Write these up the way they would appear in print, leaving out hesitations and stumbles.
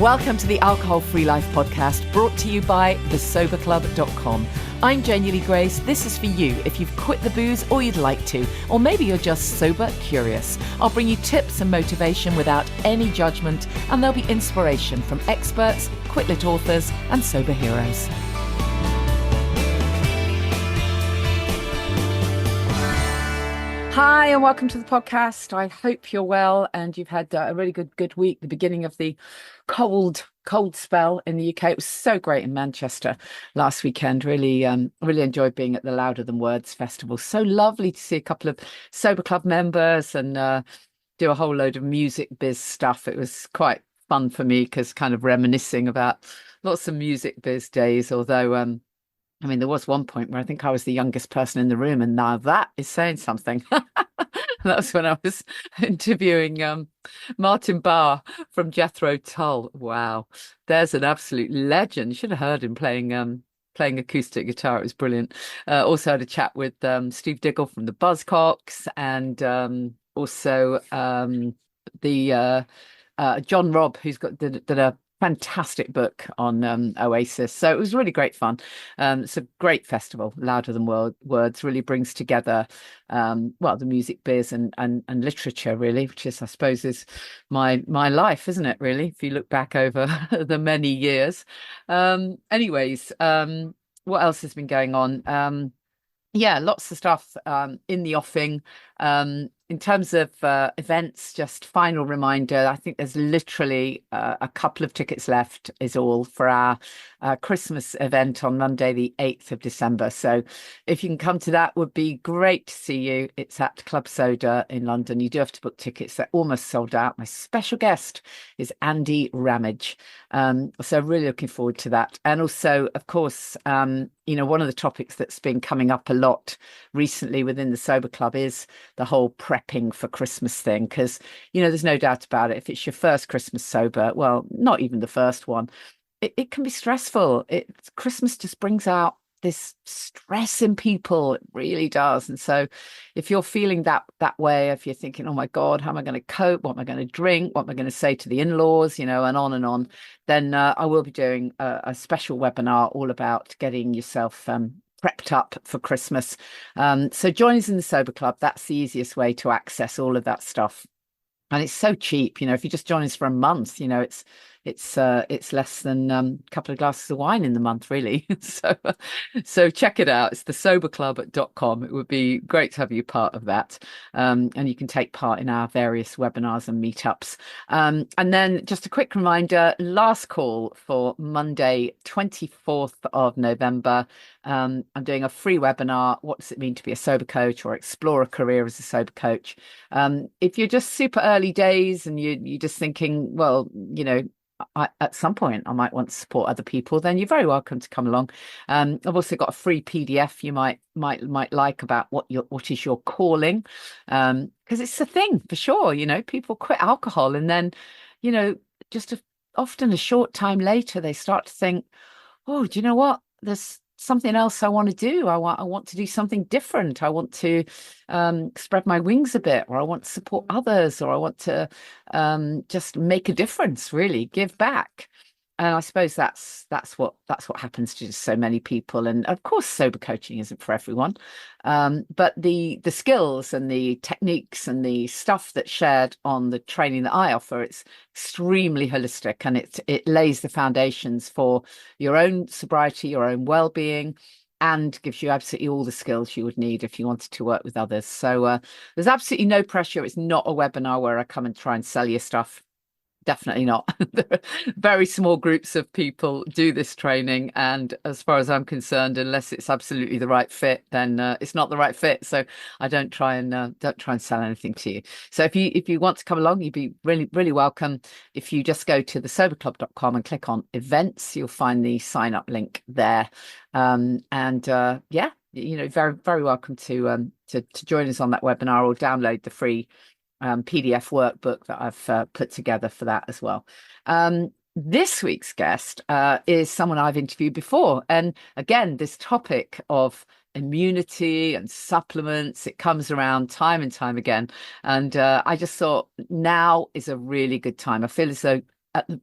Welcome to the Alcohol Free Life podcast, brought to you by thesoberclub.com. I'm Janeys Grace. This is for you if you've quit the booze or you'd like to, or maybe you're just sober curious. I'll bring you tips and motivation without any judgment, and there'll be inspiration from experts, quit-lit authors, and sober heroes. Hi, and welcome to the podcast. I hope you're well and you've had a really good week, the beginning of the cold spell in the UK. It was so great in Manchester last weekend. Really enjoyed being at the Louder Than Words festival. So lovely to see a couple of Sober Club members and do a whole load of music biz stuff. It was quite fun for me because kind of reminiscing about lots of music biz days, although there was one point where I think I was the youngest person in the room, and now that is saying something. That was when I was interviewing Martin Barr from Jethro Tull. Wow, there's an absolute legend. You should have heard him playing acoustic guitar. It was brilliant. Also had a chat with Steve Diggle from the Buzzcocks, and also the John Robb, who's did a fantastic book on Oasis. So it was really great fun. It's a great festival. Louder Than Words really brings together the music biz and literature, really, which is, I suppose, is my life, isn't it, really, if you look back over the many years. Anyways, what else has been going on? Lots of stuff in the offing. In terms of events, just final reminder, I think there's literally a couple of tickets left is all for our Christmas event on Monday, the 8th of December. So if you can come to that, would be great to see you. It's at Club Soda in London. You do have to book tickets. They're almost sold out. My special guest is Andy Ramage. So really looking forward to that. And also, of course, one of the topics that's been coming up a lot recently within the Sober Club is the whole prepping for Christmas thing, because there's no doubt about it. If it's your first Christmas sober, well, not even the first one, it can be stressful. Christmas just brings out this stress in people. It really does. And so if you're feeling that way, if you're thinking, oh my God, how am I going to cope? What am I going to drink? What am I going to say to the in-laws? And on, then I will be doing a special webinar all about getting yourself prepped up for Christmas. So join us in the Sober Club. That's the easiest way to access all of that stuff. And it's so cheap, if you just join us for a month, it's less than a couple of glasses of wine in the month, really. So check it out. It's thesoberclub.com. It would be great to have you part of that. And you can take part in our various webinars and meetups. And then just a quick reminder, last call for Monday, 24th of November. I'm doing a free webinar. What does it mean to be a sober coach or explore a career as a sober coach? If you're just super early days and you're just thinking, well, at some point I might want to support other people, then you're very welcome to come along. I've also got a free PDF you might like about what is your calling, because it's a thing for sure. People quit alcohol and then often a short time later they start to think, oh, do you know what, there's something else I want to do. I want to do something different. I want to spread my wings a bit, or I want to support others, or I want to just make a difference, really give back. And I suppose that's what happens to just so many people. And of course, sober coaching isn't for everyone, but the skills and the techniques and the stuff that's shared on the training that I offer, it's extremely holistic, and it lays the foundations for your own sobriety, your own well-being, and gives you absolutely all the skills you would need if you wanted to work with others. So there's absolutely no pressure. It's not a webinar where I come and try and sell you stuff. Definitely not. Very small groups of people do this training, and as far as I'm concerned, unless it's absolutely the right fit, then it's not the right fit. So I don't try and sell anything to you. So if you want to come along, you'd be really, really welcome. If you just go to thesoberclub.com and click on events, you'll find the sign up link there. Very, very welcome to join us on that webinar, or download the free PDF workbook that I've put together for that as well. This week's guest is someone I've interviewed before. And again, this topic of immunity and supplements, it comes around time and time again. And I just thought now is a really good time. I feel as though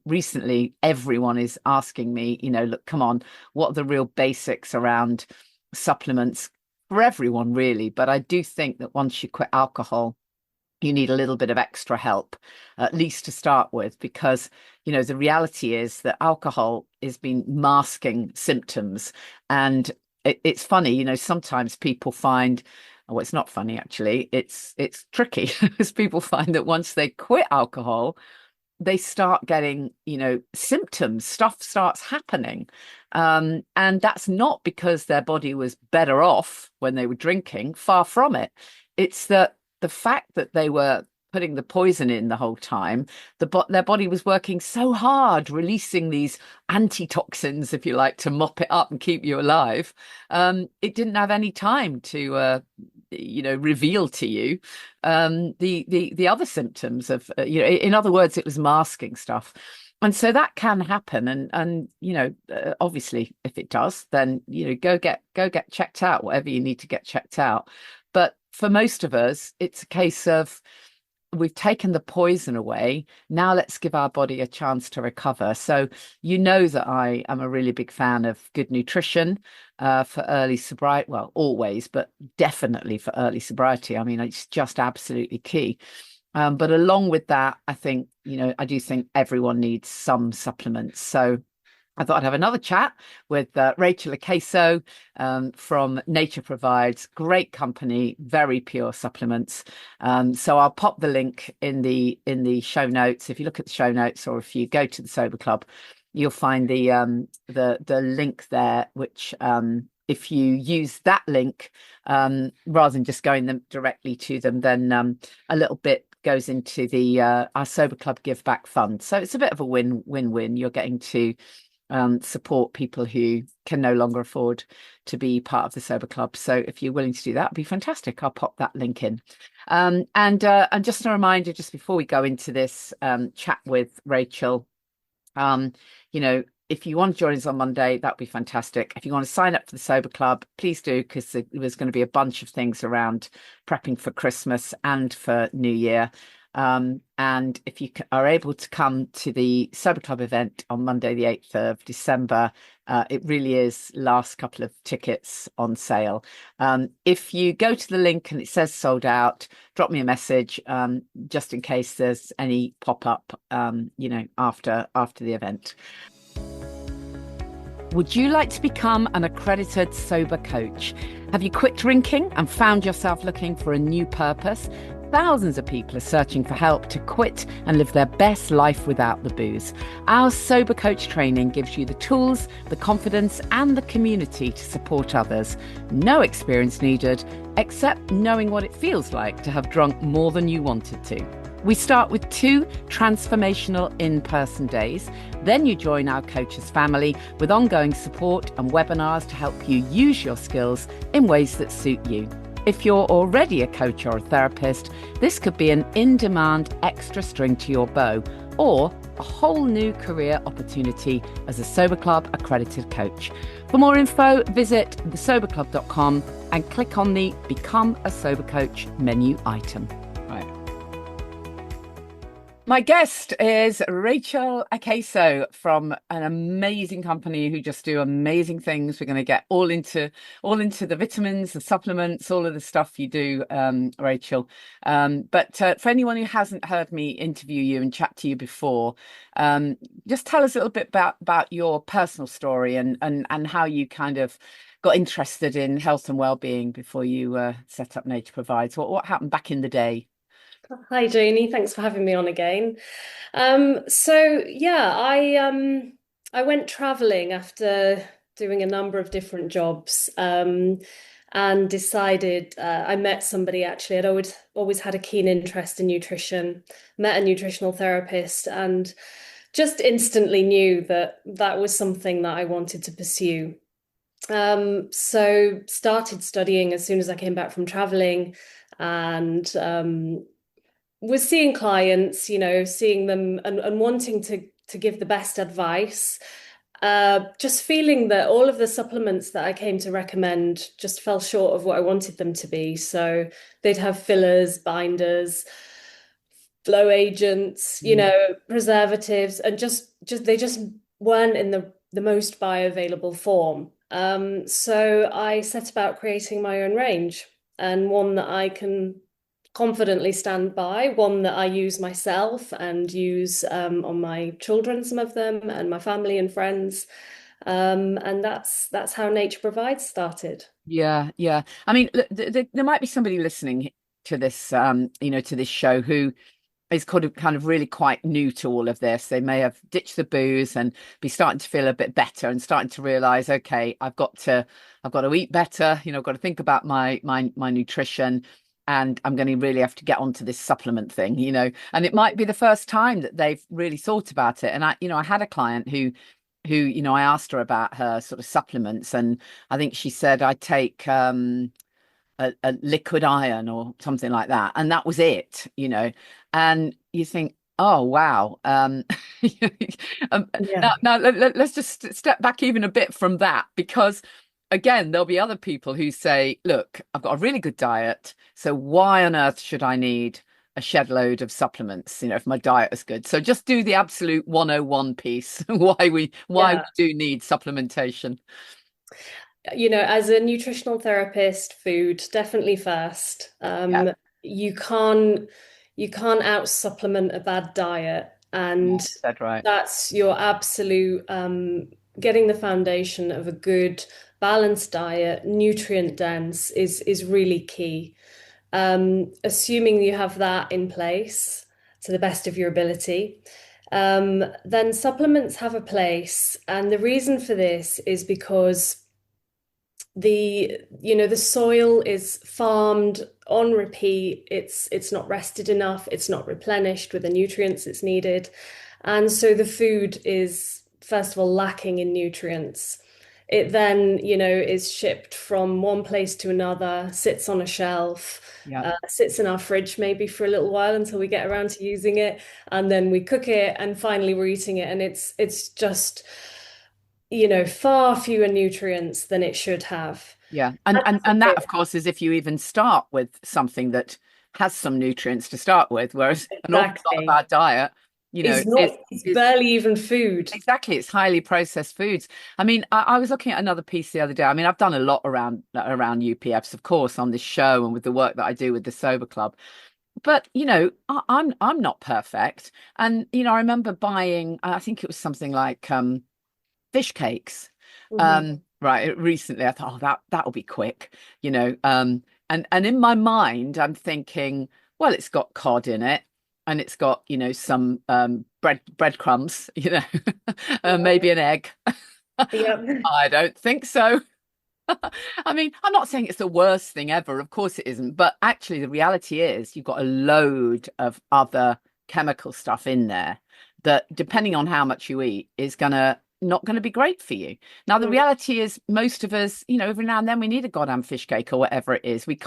recently everyone is asking me, look, come on, what are the real basics around supplements for everyone, really? But I do think that once you quit alcohol, you need a little bit of extra help, at least to start with, because, the reality is that alcohol has been masking symptoms. And it's funny, sometimes people find, oh, it's not funny, actually. It's tricky because people find that once they quit alcohol, they start getting, symptoms, stuff starts happening. And that's not because their body was better off when they were drinking, far from it. It's that the fact that they were putting the poison in the whole time, their body was working so hard, releasing these antitoxins, if you like, to mop it up and keep you alive. It didn't have any time to, reveal to you the other symptoms of, in other words, it was masking stuff. And so that can happen, and obviously, if it does, then go get checked out, whatever you need to get checked out. But for most of us, it's a case of we've taken the poison away. Now let's give our body a chance to recover. So that I am a really big fan of good nutrition for early sobriety. Well, always, but definitely for early sobriety. I mean, it's just absolutely key. But along with that, I think, I do think everyone needs some supplements. So I thought I'd have another chat with Rachel Aceso from Nature Provides. Great company, very pure supplements. So I'll pop the link in the show notes. If you look at the show notes, or if you go to the Sober Club, you'll find the link there, which if you use that link rather than just going them directly to them, then a little bit goes into the our Sober Club giveback fund. So it's a bit of a win-win-win. You're getting to support people who can no longer afford to be part of the Sober Club. So if you're willing to do that, it'd be fantastic. I'll pop that link in. And just a reminder, just before we go into this chat with Rachel, if you want to join us on Monday, that'd be fantastic. If you want to sign up for the Sober Club, please do, because there's going to be a bunch of things around prepping for Christmas and for New Year. And if you are able to come to the Sober Club event on Monday, the 8th of December, it really is last couple of tickets on sale. If you go to the link and it says sold out, drop me a message just in case there's any pop up, after the event. Would you like to become an accredited sober coach? Have you quit drinking and found yourself looking for a new purpose? Thousands of people are searching for help to quit and live their best life without the booze. Our Sober Coach training gives you the tools, the confidence, and the community to support others. No experience needed, except knowing what it feels like to have drunk more than you wanted to. We start with 2 transformational in-person days. Then you join our coaches family with ongoing support and webinars to help you use your skills in ways that suit you. If you're already a coach or a therapist, this could be an in-demand extra string to your bow, or a whole new career opportunity as a Sober Club accredited coach. For more info, visit thesoberclub.com and click on the Become a Sober Coach menu item. Right. My guest is Rachel Aceso from an amazing company who just do amazing things. We're going to get all into the vitamins, the supplements, all of the stuff you do, Rachel. But for anyone who hasn't heard me interview you and chat to you before, just tell us a little bit about your personal story and how you kind of got interested in health and well-being before you set up Nature Provides. What happened back in the day? Hi, Janie. Thanks for having me on again. So yeah, I went traveling after doing a number of different jobs, and decided I met somebody actually. I'd always had a keen interest in nutrition, met a nutritional therapist, and just instantly knew that that was something that I wanted to pursue. So started studying as soon as I came back from traveling, and was seeing clients, seeing them and wanting to give the best advice. Just feeling that all of the supplements that I came to recommend just fell short of what I wanted them to be. So they'd have fillers, binders, flow agents, Mm. preservatives, and just they just weren't in the most bioavailable form. So I set about creating my own range, and one that I can confidently stand by, one that I use myself and use on my children, some of them, and my family and friends. And that's how Nature Provides started. Yeah, yeah. I mean, there might be somebody listening to this, to this show who is kind of really quite new to all of this. They may have ditched the booze and be starting to feel a bit better and starting to realize, okay, I've got to eat better. I've got to think about my nutrition, and I'm going to really have to get onto this supplement thing. And it might be the first time that they've really thought about it. And I had a client who I asked her about her sort of supplements, and I think she said I take a liquid iron or something like that, and that was it. And you think, oh wow. Yeah. Now let's just step back even a bit from that, because again, there'll be other people who say, look, I've got a really good diet, so why on earth should I need a shed load of supplements, if my diet is good? So just do the absolute 101 piece, why we Yeah. do need supplementation. As a nutritional therapist, food definitely first. Yeah, You can't out supplement a bad diet, yeah, and that's right. that's your absolute getting the foundation of a good balanced diet, nutrient dense is really key. Assuming you have that in place to the best of your ability. Then supplements have a place, and the reason for this is because the soil is farmed on repeat. It's not rested enough, it's not replenished with the nutrients it's needed, and so the food is first of all lacking in nutrients. It then is shipped from one place to another, sits on a shelf, Yeah. sits in our fridge maybe for a little while until we get around to using it, and then we cook it, and finally we're eating it, and it's just far fewer nutrients than it should have. Yeah. And, That's and the and that, bit. of course, is if you even start with something that has some nutrients to start with, whereas an awful lot of Exactly. our diet, It's is not, it's is barely even food. exactly, it's highly processed foods. I mean, I was looking at another piece the other day. I mean, I've done a lot around UPFs, of course, on this show and with the work that I do with the Sober Club. But I'm not perfect. And I remember buying, I think it was something like fish cakes. Mhm. Right, recently I thought, oh, that'll be quick, and in my mind I'm thinking, well, it's got cod in it, and it's got, some breadcrumbs, maybe an egg. Yep. I don't think so. I mean, I'm not saying it's the worst thing ever. Of course it isn't. But actually, the reality is you've got a load of other chemical stuff in there that, depending on how much you eat, is gonna not going to be great for you. Now, the Mm. reality is most of us, every now and then we need a goddamn fish cake or whatever it is. We're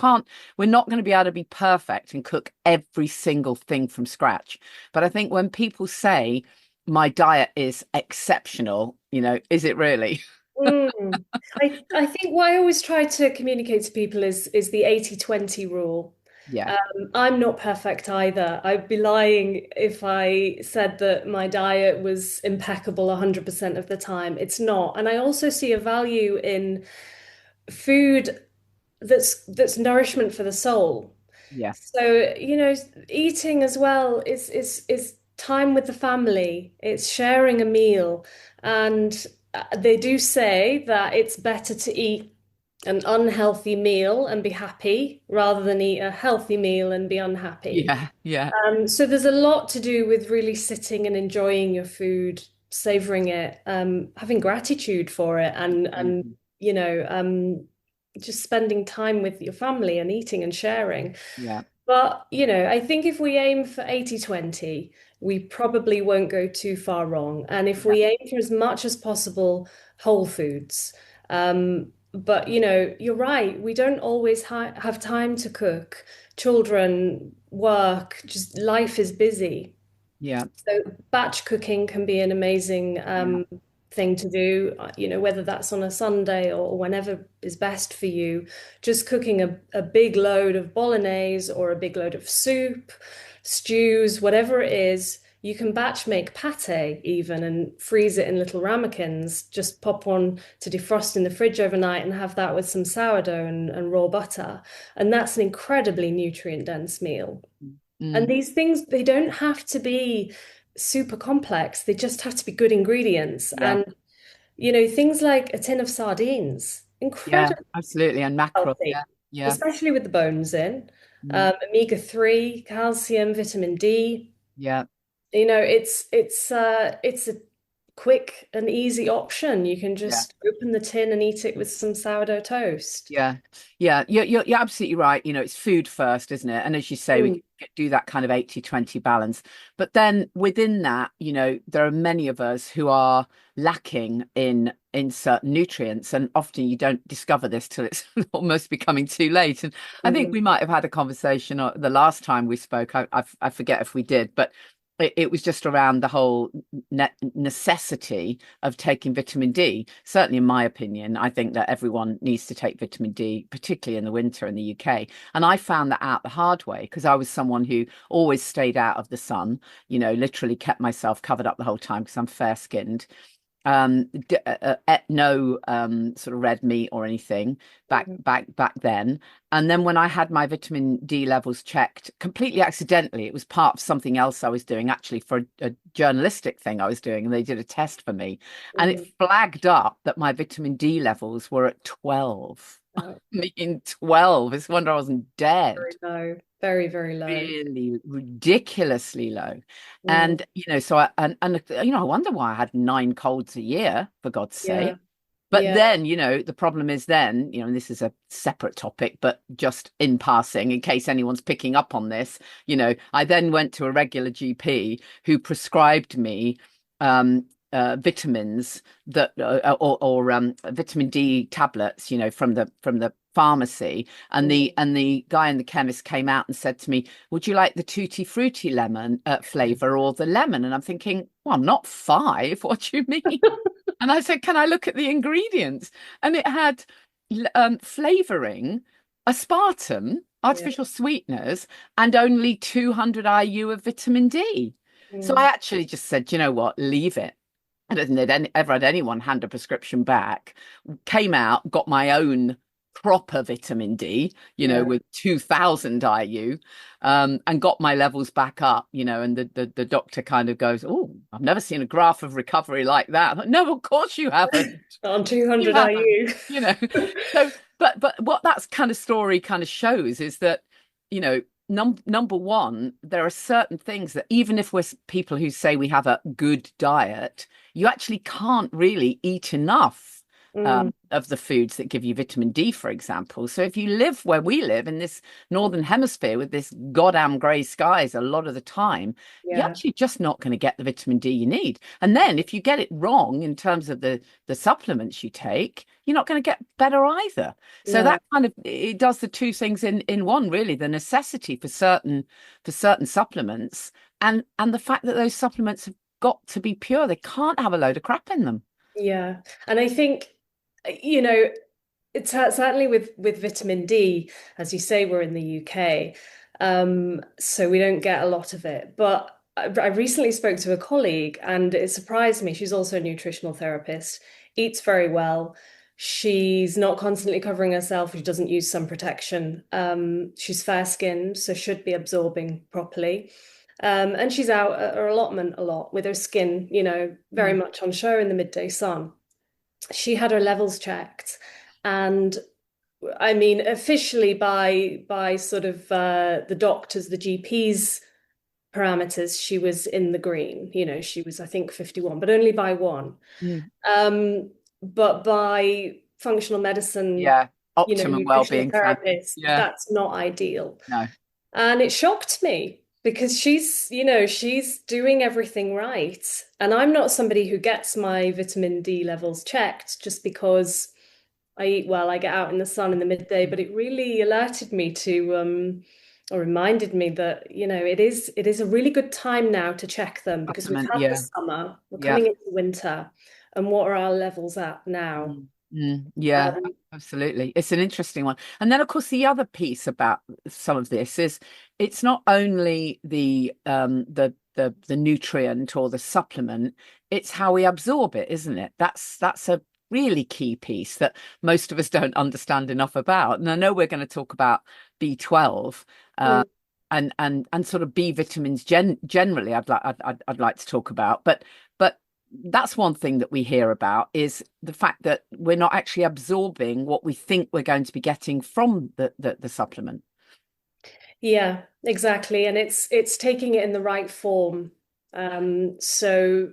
not going to be able to be perfect and cook every single thing from scratch. But I think when people say my diet is exceptional, is it really? Mm. I think what I always try to communicate to people is the 80/20 rule. Yeah. I'm not perfect either. I'd be lying if I said that my diet was impeccable 100% of the time. It's not. And I also see a value in food that's nourishment for the soul. Yeah. So, eating as well is time with the family. It's sharing a meal. And they do say that it's better to eat an unhealthy meal and be happy rather than eat a healthy meal and be unhappy. Yeah, yeah. So there's a lot to do with really sitting and enjoying your food, savoring it, having gratitude for it, and Mhm. you know, um, just spending time with your family and eating and sharing. Yeah, But, I think if we aim for 80/20, we probably won't go too far wrong. And if yeah, we aim for as much as possible whole foods, but, you're right, we don't always have time to cook. Children, work, just life is busy. yeah, So batch cooking can be an amazing yeah, thing to do, whether that's on a Sunday or whenever is best for you. Just cooking a big load of bolognese or a big load of soup, stews, whatever it is. You can batch make pate even and freeze it in little ramekins. Just pop one to defrost in the fridge overnight and have that with some sourdough and raw butter. And that's an incredibly nutrient dense meal. And Mm, these things, they don't have to be super complex. They just have to be good ingredients. yeah, And, things like a tin of sardines, yeah, incredibly absolutely. And mackerel. Yeah, healthy, yeah, especially with the bones in. mm, Omega-3, calcium, vitamin D. yeah. It's a quick and easy option. You can Yeah. just open the tin and eat it with some sourdough toast. Yeah, yeah, you're absolutely right. It's food first, isn't it? And as you say, we Mm, can do that kind of 80-20 balance. But then within that, there are many of us who are lacking in certain nutrients, and often you don't discover this till it's almost becoming too late. And I think mm, we might have had a conversation the last time we spoke. I forget if we did, but it was just around the whole necessity of taking vitamin D. Certainly, in my opinion, I think that everyone needs to take vitamin D, particularly in the winter in the UK. And I found that out the hard way because I was someone who always stayed out of the sun, literally kept myself covered up the whole time because I'm fair skinned. Ate no sort of red meat or anything mm, back then. And then when I had my vitamin D levels checked completely accidentally, it was part of something else I was doing, actually for a journalistic thing I was doing, and they did a test for me, and it mm. flagged up that my vitamin D levels were at 12. Oh, I mean, 12. It's a wonder I wasn't very dead. low, very, very low. Really ridiculously low. Mm, And so I wonder why I had 9 colds a year, for God's yeah, sake. But yeah. then, the problem is then, and this is a separate topic, but just in passing, in case anyone's picking up on this, I then went to a regular GP who prescribed me vitamins that or vitamin D tablets, from the pharmacy. And Mm. the guy in the chemist came out and said to me, "Would you like the tutti frutti lemon flavor or the lemon?" And I'm thinking, well, I'm not 5. What do you mean? And I said, "Can I look at the ingredients?" And it had flavoring, aspartame, Yeah. artificial sweeteners, and only 200 IU of vitamin D. So I Mm. actually just said, you know what, leave it. I don't think they'd ever had anyone hand a prescription back. Came out, got my own proper vitamin D, Yeah. with 2000 IU, and got my levels back up, and the doctor kind of goes, "Oh, I've never seen a graph of recovery like that." I'm like, no, of course you haven't. On You 200 haven't, IU. you know. So, but what that kind of story kind of shows is that, number one, there are certain things that even if we're people who say we have a good diet, you actually can't really eat enough Mm, of the foods that give you vitamin D, for example. So if you live where we live in this northern hemisphere with this goddamn grey skies a lot of the time, you're yeah. actually just not going to get the vitamin D you need. And then if you get it wrong in terms of the supplements you take, you're not going to get better either. So No. that kind of it does the two things in one, really, the necessity for certain supplements and the fact that those supplements have got to be pure. They can't have a load of crap in them. Yeah. And I think, you know, it's certainly with vitamin D, as you say, we're in the UK, so we don't get a lot of it. But I recently spoke to a colleague, and it surprised me. She's also a nutritional therapist, eats very well. She's not constantly covering herself. She doesn't use sun protection. She's fair-skinned, so should be absorbing properly. And she's out at her allotment a lot with her skin, very Mm. much on show in the midday sun. She had her levels checked, and I mean, officially by sort of the doctors, the GPs parameters, she was in the green. She was, I think, 51, but only by one. Mm. But by functional medicine, Yeah, optimum nutritional well-being standards. therapists, Yeah, that's not ideal. no, And it shocked me because she's doing everything right. And I'm not somebody who gets my vitamin D levels checked just because I eat well, I get out in the sun in the midday, but it really alerted me to or reminded me that, it is a really good time now to check them because we've supplement. had the Yeah, summer, we're yeah. coming into winter, and what are our levels at now? Yeah, Um, absolutely. It's an interesting one. And then, of course, the other piece about some of this is it's not only the nutrient or the supplement, it's how we absorb it, isn't it? That's a really key piece that most of us don't understand enough about. And I know we're going to talk about B12, uh, mm, and sort of B vitamins generally. I'd like to talk about, but that's one thing that we hear about is the fact that we're not actually absorbing what we think we're going to be getting from the supplement. yeah, exactly. And it's taking it in the right form. So,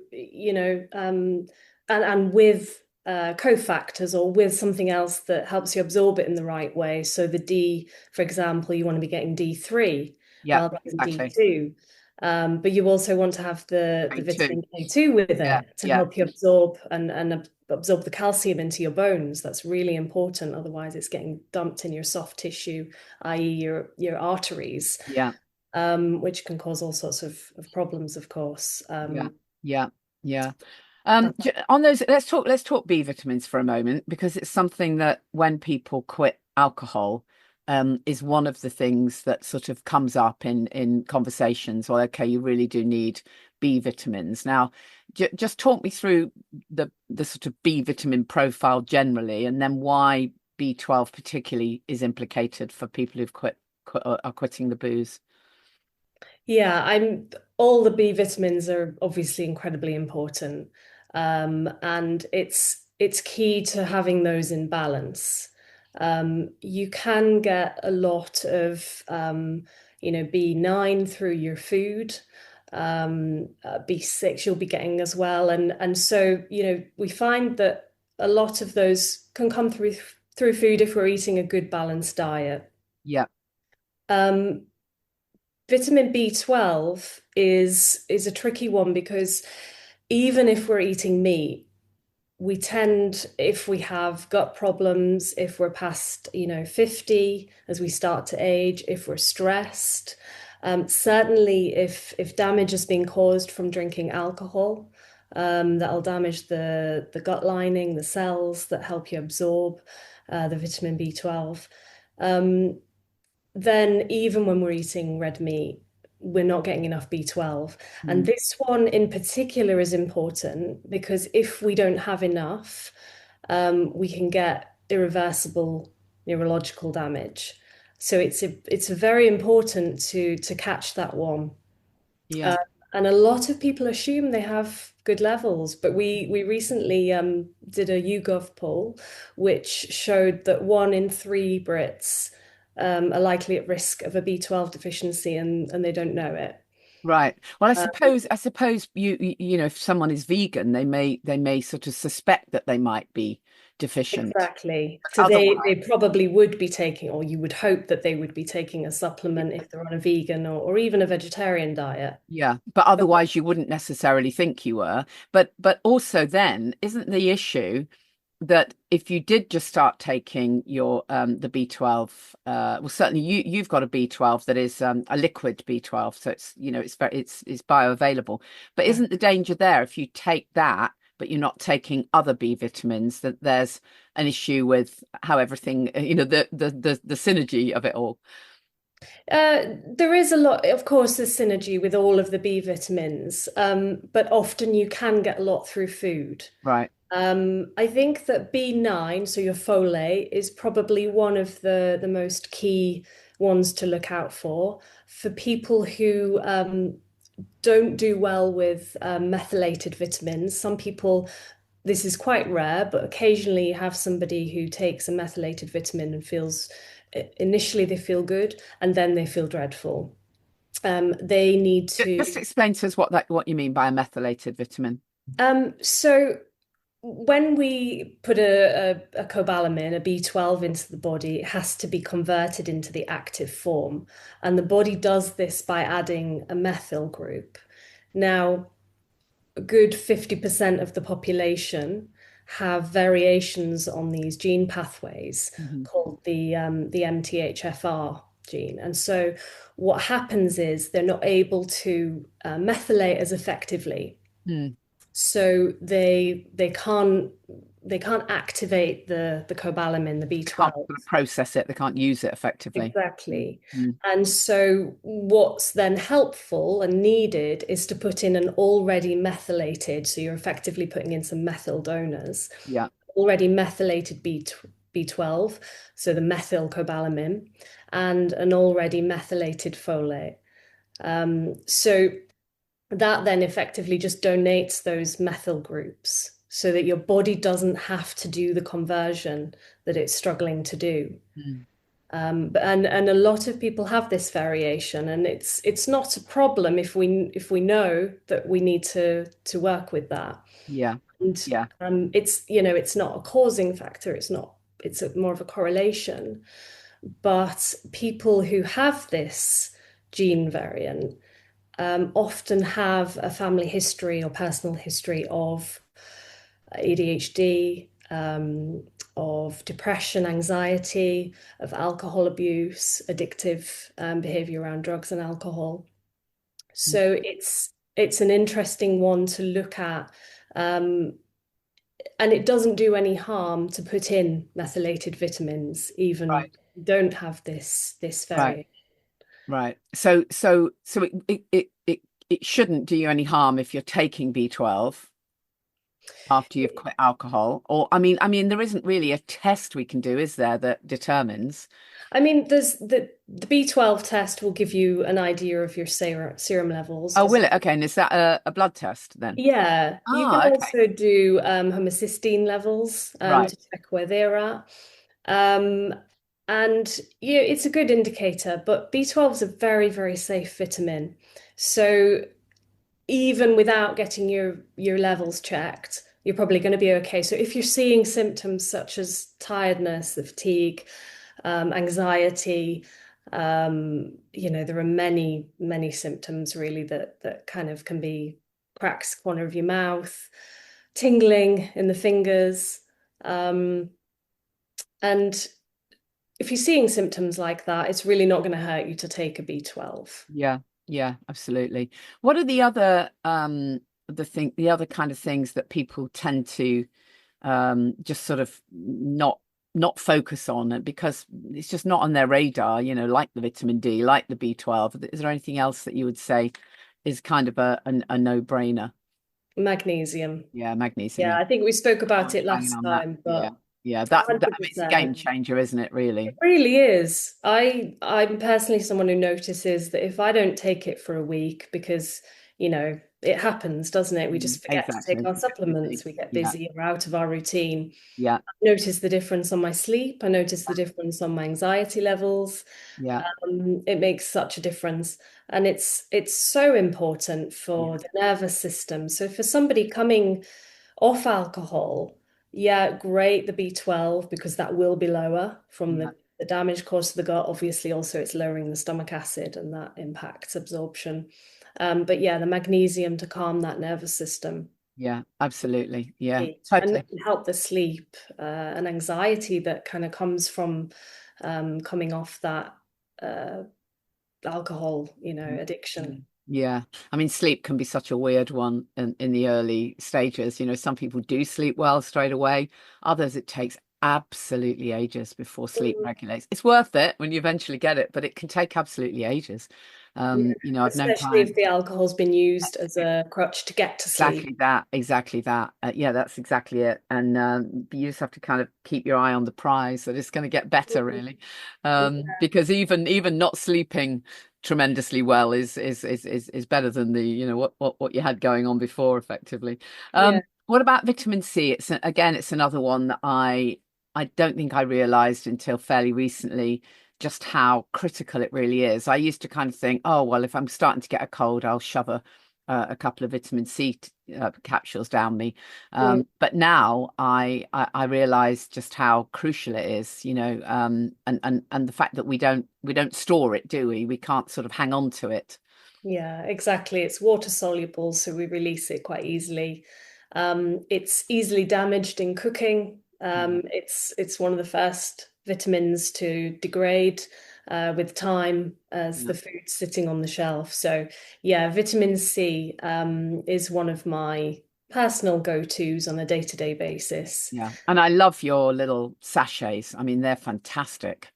and with cofactors or with something else that helps you absorb it in the right way. So the D, for example, you want to be getting D3 Yeah, rather than exactly. D2. But you also want to have the K2. vitamin K2 with Yeah, it to yeah, help you absorb and absorb the calcium into your bones. That's really important. Otherwise, it's getting dumped in your soft tissue, i.e., your arteries, yeah, which can cause all sorts of problems, of course. yeah, yeah, yeah. That- On those, let's talk B vitamins for a moment because it's something that when people quit alcohol, is one of the things that sort of comes up in conversations. Well, okay, you really do need B vitamins. Now, just talk me through the sort of B vitamin profile generally, and then why B12 particularly is implicated for people who've quit are quitting the booze. yeah, I'm all the B vitamins are obviously incredibly important. And it's key to having those in balance. You can get a lot of B9 through your food. B6 you'll be getting as well. And so, we find that a lot of those can come through food if we're eating a good balanced diet. Yeah, Um, Vitamin B12 is a tricky one because even if we're eating meat, we tend, if we have gut problems, if we're past, 50 as we start to age, if we're stressed, certainly if damage has been caused from drinking alcohol, that'll damage the gut lining, the cells that help you absorb the vitamin B12. Um, then even when we're eating red meat, we're not getting enough B12. And mm, this one in particular is important because if we don't have enough, we can get irreversible neurological damage. So it's very important to catch that one. yeah. Uh, and a lot of people assume they have good levels, but we recently did a YouGov poll, which showed that 1 in 3 Brits are likely at risk of a B12 deficiency, and they don't know it. Right. Well, Uh, I suppose you know, if someone is vegan, they may sort of suspect that they might be deficient. exactly. But So they otherwise, probably would be taking, or you would hope that they would be taking a supplement if they're on a vegan or even a vegetarian diet. yeah. But otherwise, you wouldn't necessarily think you were. But also then, isn't the issue that if you did just start taking your the B12, well, certainly you've got a B12 that is a liquid B12, so it's it's bioavailable. But Yeah. isn't the danger there if you take that, but you're not taking other B vitamins, that there's an issue with how everything, the synergy of it all. There is a lot, of course, there's synergy with all of the B vitamins, but often you can get a lot through food. Right. I think that B9, so your folate, is probably one of the most key ones to look out for people who don't do well with methylated vitamins. Some people, this is quite rare, but occasionally you have somebody who takes a methylated vitamin and feels initially they feel good and then they feel dreadful. They need Just to. explain to us what you mean by a methylated vitamin. So when we put a cobalamin, a B12 into the body, it has to be converted into the active form. And the body does this by adding a methyl group. Now, a good 50% of the population have variations on these gene pathways Mhm. called the MTHFR gene. And so what happens is they're not able to methylate as effectively. Mm. So they can't activate the cobalamin, the They can't B12. sort of process it. They can't use it effectively. Mm, Exactly. mm. And so what's then helpful and needed is to put in an already methylated, so you're effectively putting in some methyl donors, Yeah. already methylated B12, so the methylcobalamin, and an already methylated folate. So that then effectively just donates those methyl groups so that your body doesn't have to do the conversion that it's struggling to do. Mm. And a lot of people have this variation, and it's not a problem if we know that we need to work with that. Yeah. And Yeah. it's it's not a causing factor. It's more of a correlation. But people who have this gene variant often have a family history or personal history of ADHD, of depression, anxiety, of alcohol abuse, addictive behavior around drugs and alcohol. Mm. So it's an interesting one to look at. And it doesn't do any harm to put in methylated vitamins, even Right. if you don't have this Right. variant. Right. So it shouldn't do you any harm if you're taking B12 after you've quit alcohol. Or I mean, there isn't really a test we can do, is there, that determines? I mean, there's the B12 test will give you an idea of your serum levels. Oh, will it? Okay, and is that a blood test then? Yeah, you can Oh, okay. also do homocysteine levels Right. to check where they're at. Um, and yeah, it's a good indicator, but B12 is a very, very safe vitamin. So even without getting your levels checked, you're probably going to be okay. So if you're seeing symptoms such as tiredness, the fatigue, anxiety, there are many, many symptoms really that kind of can be cracks corner of your mouth, tingling in the fingers. Um, and if you're seeing symptoms like that, it's really not going to hurt you to take a B12. Yeah, yeah, absolutely. What are the other kind of things that people tend to just sort of not focus on because it's just not on their radar, like the vitamin D, like the B12. Is there anything else that you would say is kind of a no-brainer? Magnesium. Yeah, magnesium, Yeah, yeah. I think we spoke about Can't it bang last on that. time, Yeah. but Yeah, I mean, it's a game 100%. changer, isn't it, It really? really is. I'm personally someone who notices that if I don't take it for a week, because, it happens, doesn't it? We Mm, just forget to take exactly. our We get busy. supplements, we get Yeah, busy, we're out of our routine. yeah, I notice the difference on my sleep. I notice the difference on my anxiety levels. yeah, It makes such a difference. And it's so important yeah, for the nervous system. So for somebody coming off alcohol, yeah, great, the B12, because that will be lower from yeah. the damage caused to the gut. Obviously, also it's lowering the stomach acid and that impacts absorption. But yeah, the magnesium to calm that nervous system Yeah, absolutely. Yeah, and totally. help the sleep and anxiety that kind of comes from coming off that uh, alcohol, Mm, addiction. mm. Yeah. I mean, sleep can be such a weird one in the early stages. Some people do sleep well straight away. Others, it takes absolutely ages before sleep Mm. regulates. It's worth it when you eventually get it, but it can take absolutely ages. Yeah. I've known Especially if clients. the alcohol's been used as a crutch to get to sleep. Exactly that, exactly that. Yeah, that's exactly it. And you just have to kind of keep your eye on the prize that it's going to get better, really. Because even not sleeping tremendously well is better than the what you had going on before, effectively. Yeah. What about vitamin C? It's another one that I don't think I realized until fairly recently just how critical it really is. I used to kind of think, oh well, if I'm starting to get a cold, I'll shove a couple of vitamin C capsules down me. Mm. But now I realize just how crucial it is, and the fact that we don't store it, do we? We can't sort of hang on to it. Yeah, exactly. It's water soluble, so we release it quite easily. It's easily damaged in cooking. Yeah, It's one of the first vitamins to degrade with time as yeah, the food's sitting on the shelf. So yeah, vitamin C is one of my personal go-tos on a day-to-day basis. Yeah. And I love your little sachets. I mean, they're fantastic.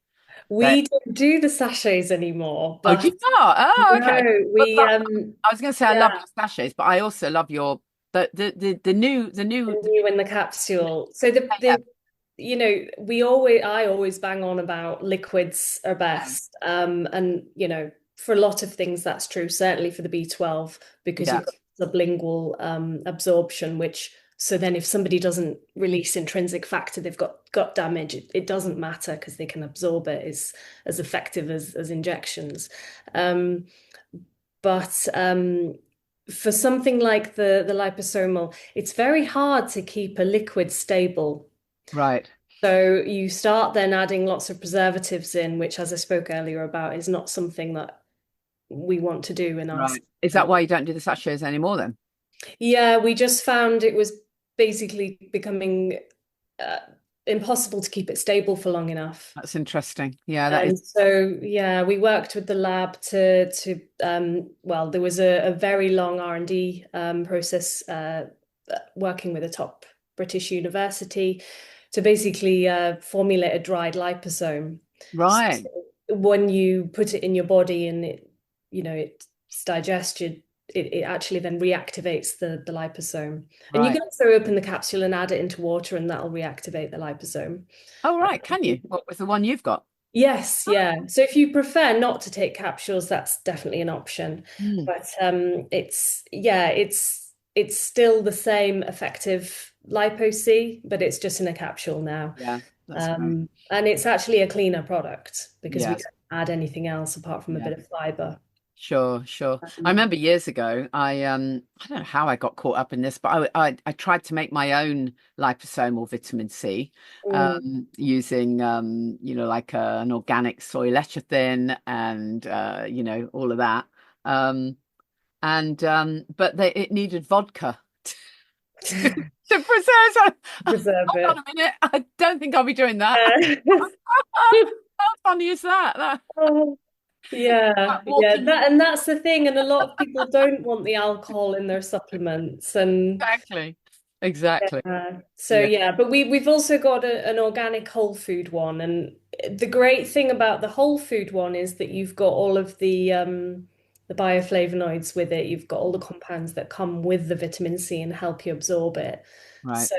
They We don't do the sachets anymore, Oh, do but you not? Oh, okay. no, But, we I was going to say I love yeah, your sachets, but I also love your the new the new in the capsule. So yeah, I always bang on about liquids are yeah, best. And for a lot of things that's true, certainly for the B12, because yeah, you've got sublingual absorption, which so then if somebody doesn't release intrinsic factor, they've got gut damage, it doesn't matter because they can absorb it as effective as injections. Um, but for something like the liposomal, it's very hard to keep a liquid stable. right, So you start then adding lots of preservatives in, which, as I spoke earlier about, is not something that we want to do in our right. Is that why you don't do the sachets anymore then? Yeah, we just found it was basically becoming uh, impossible to keep it stable for long enough. That's interesting. Yeah, that is And so, yeah, we worked with the lab to there was a very long R&D process working with a top British university to basically formulate a dried liposome. So right. when you put it in your body and it's digested, it actually then reactivates the liposome. And you Right. can also open the capsule and add it into water, and that'll reactivate the liposome. Oh, right. Can you? What was the one you've got? Yes, yeah. So if you prefer not to take capsules, that's definitely an option. Mm, But it's still the same effective lipo C, but it's just in a capsule now. yeah, that's great. And it's actually a cleaner product because we Yeah, don't add anything else apart from a yeah. bit of fiber. Sure, sure. I Um, remember years ago, I don't know how I got caught up in this, but I tried to make my own liposomal vitamin C, mm, using like an organic soy lecithin and all of that. Um, and but it needed vodka to preserve. So, preserve hold on it. a minute, I don't think I'll be doing that. How funny is that? Oh, yeah, yeah, Walking that's the thing, and a lot of people don't want the alcohol in their supplements, and exactly, exactly. so Yeah, yeah, but we've also got an organic whole food one, and the great thing about the whole food one is that you've got all of the bioflavonoids with it. You've got all the compounds that come with the vitamin C and help you absorb it. right. So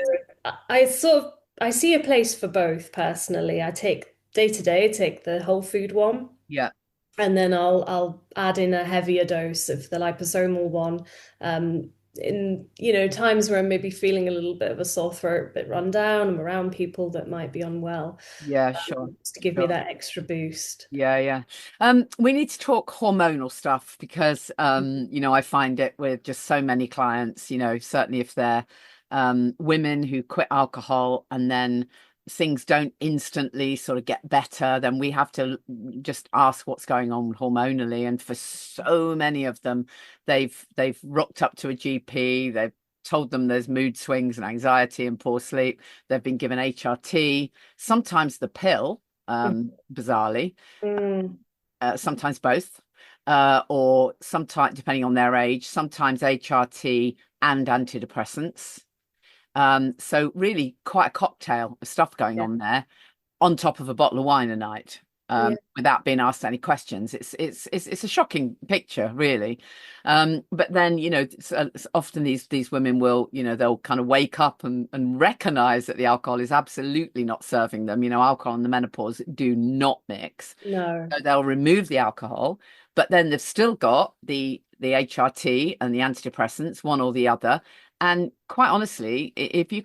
I see a place for both personally. I take day to day, I take the whole food one. Yeah. And then I'll add in a heavier dose of the liposomal one, in times where I'm maybe feeling a little bit of a sore throat, a bit run down. I'm around people that might be unwell, Yeah, sure. just to give me Sure. that extra boost. Yeah, yeah. We need to talk hormonal stuff because I find it with just so many clients, certainly if they're women who quit alcohol and then things don't instantly sort of get better, then we have to just ask what's going on hormonally. And for so many of them, they've rocked up to a GP, they've told them there's mood swings and anxiety and poor sleep. They've been given HRT, sometimes the pill, bizarrely, Mm, sometimes both, or sometimes, depending on their age, sometimes HRT and antidepressants. So really quite a cocktail of stuff going yeah, on there on top of a bottle of wine a night, yeah, without being asked any questions. It's a shocking picture, really. But then it's often these women will they'll kind of wake up and recognize that the alcohol is absolutely not serving them. Alcohol and the menopause do not mix, no, so they'll remove the alcohol, but then they've still got the HRT and the antidepressants, one or the other. And quite honestly, if you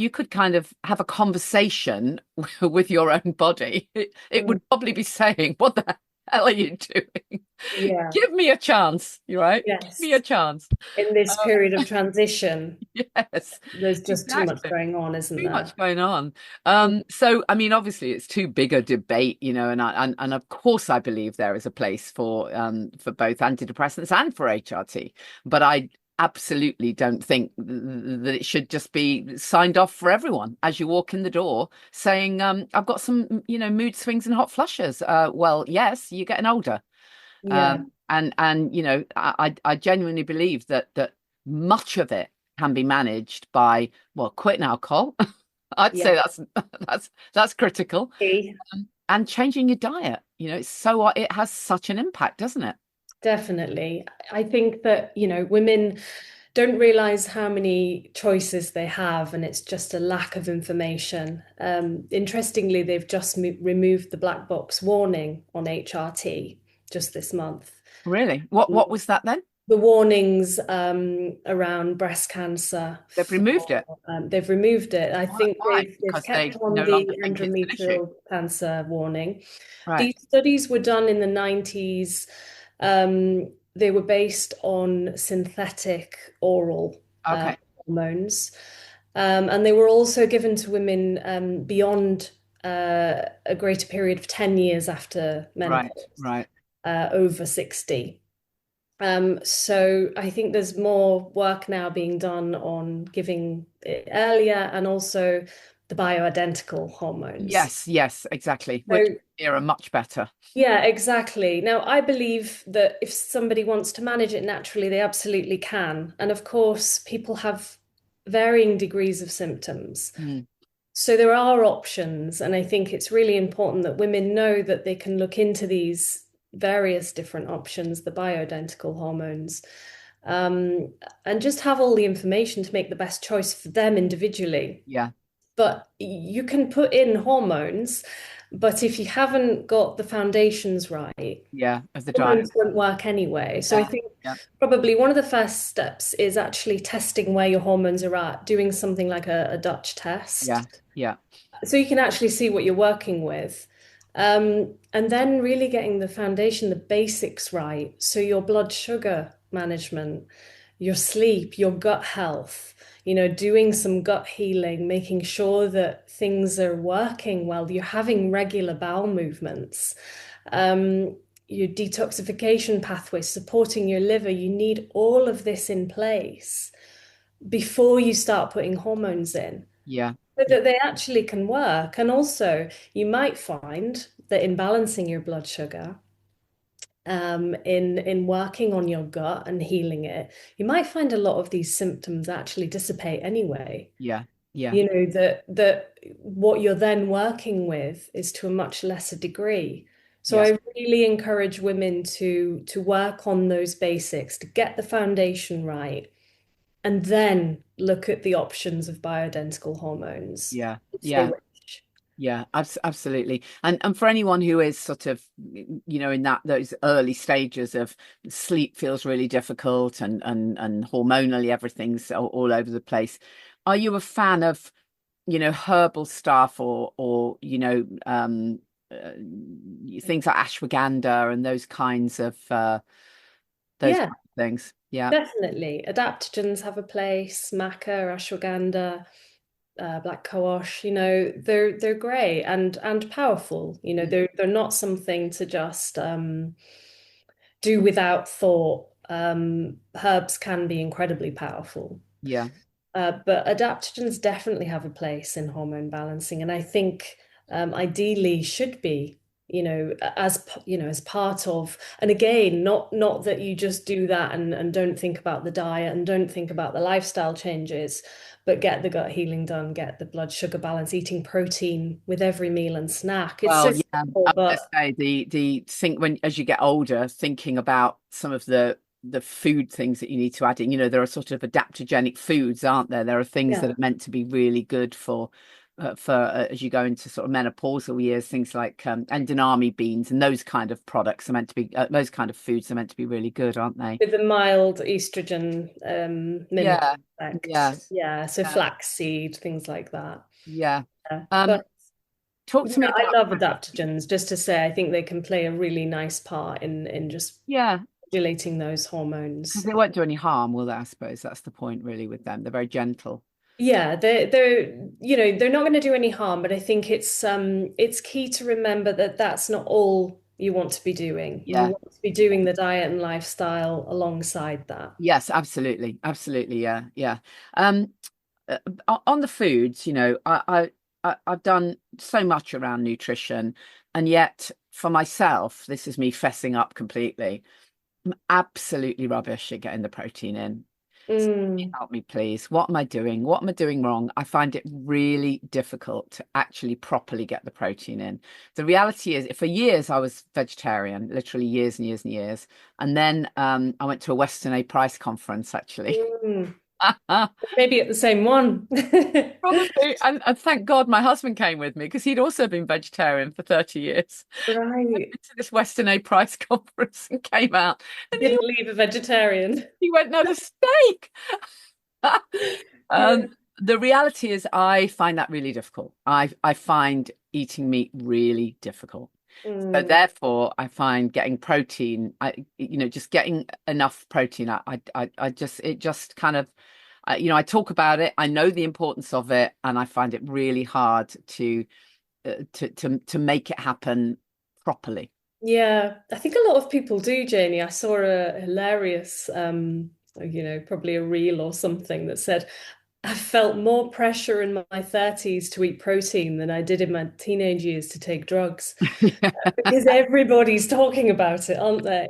could kind of have a conversation with your own body, it mm, would probably be saying, "What the hell are you doing? yeah, Give me a chance, you're right? Give yes. me a chance." In this Um, period of transition, yes, there's just too much exactly. going on, isn't Too there? much going on. So I mean, obviously, it's too big a debate, and of course, I believe there is a place for both antidepressants and for HRT, but I absolutely don't think that it should just be signed off for everyone as you walk in the door, saying, "I've got some, mood swings and hot flushes." Well, yes, you're getting older, Yeah. and I genuinely believe that much of it can be managed by, well, quitting alcohol. I'd Yeah. say that's critical. And changing your diet. It's so it has such an impact, doesn't it? Definitely. I think that, women don't realize how many choices they have, and it's just a lack of information. Interestingly, they've just removed the black box warning on HRT just this month. Really? What was that then? The warnings around breast cancer They've removed it. they've removed it. I think Why? they've Because kept they on no the longer think it's an issue. endometrial cancer warning. Right. These studies were done in the 90s. They were based on synthetic oral Okay. hormones. And they were also given to women beyond a greater period of 10 years after Right. menopause, Right. over 60. So I think there's more work now being done on giving it earlier, and also the bioidentical hormones. Yes. Yes. Exactly. Which So are much better. yeah, exactly. Now, I believe that if somebody wants to manage it naturally, they absolutely can. And of course, people have varying degrees of symptoms. Mm. So there are options, and I think it's really important that women know that they can look into these various different options, the bioidentical hormones, um, and just have all the information to make the best choice for them individually. Yeah. But you can put in hormones, but if you haven't got the foundations right, Yeah. Of the diet. hormones won't work anyway. So I Yeah. think Yeah. probably one of the first steps is actually testing where your hormones are at, doing something like a Dutch Yeah. test. Yeah. So you can actually see what you're working with. And then really getting the foundation, the basics right. So your blood sugar management, your sleep, your gut health, doing some gut healing, making sure that things are working well, you're having regular bowel movements, your detoxification pathway, supporting your liver. You need all of this in place before you start putting hormones in, Yeah. so Yeah. that they actually can work. And also, you might find that in balancing your blood sugar, in working on your gut and healing it, you might find a lot of these symptoms actually dissipate anyway. Yeah. Yeah. That what you're then working with is to a much lesser degree. So Yes. I really encourage women to work on those basics, to get the foundation right, and then look at the options of bioidentical hormones Yeah. if they Yeah. wish. Yeah, absolutely. And for anyone who is sort of, in those early stages of sleep feels really difficult and hormonally everything's all over the place. Are you a fan of, herbal stuff uh, things like ashwagandha and those Yeah, kind of things? Yeah. definitely. Adaptogens have a place, maca, ashwagandha, black cohosh, they're great and powerful. They're not something to just do without thought. Herbs can be incredibly powerful. Yeah. But adaptogens definitely have a place in hormone balancing, and I think ideally should be, as part of. And again, not that you just do that and don't think about the diet and don't think about the lifestyle changes, but get the gut healing done, get the blood sugar balance, eating protein with every meal and snack. It's so Well, yeah, I simple, was going to but say the think when as you get older, thinking about some of the food things that you need to add in. There are sort of adaptogenic foods, aren't there? There are things that yeah. are meant to be really good for as you go into sort of menopausal years. Things like edamame beans and those kind of products are meant to be those kind of foods are meant to be really good, aren't they? With the mild estrogen mimicking Yeah, effect. yeah, Yeah, so yeah, flaxseed, things like that. yeah. Yeah. Um, But Talk yeah, to me I about love adaptogens, just to say I think they can play a really nice part in just yeah. regulating those Because hormones. they won't do any harm, will they? I suppose that's the point, really, with them. They're very gentle. Yeah, they're not going to do any harm, but I think it's key to remember that that's not all you want to be doing. You Yeah. want to be doing the diet and lifestyle alongside that. Yes, absolutely. Absolutely. Yeah. Yeah. Um, on the foods, I've done so much around nutrition, and yet for myself, this is me fessing up completely. I'm absolutely rubbish at getting the protein in. Mm. Help me, please. What am I doing? What am I doing wrong? I find it really difficult to actually properly get the protein in. The reality is, for years, I was vegetarian, literally years and years and years. And then I went to a Western A Price conference, actually. Mm. Maybe at the same one. Probably. And thank God my husband came with me because he'd also been vegetarian for 30 years. Went Right. to this Western A Price conference and came out. And Didn't leave a vegetarian. he went, no, the steak. Yeah. Um, the reality is I find that really difficult. I find eating meat really difficult. So Mm. therefore, I find getting protein, just getting enough protein. I just, it just kind of, I talk about it. I know the importance of it, and I find it really hard to make it happen properly. Yeah, I think a lot of people do, Janie. I saw a hilarious, probably a reel or something that said, I felt more pressure in my 30s to eat protein than I did in my teenage years to take drugs. Because everybody's talking about it, aren't they?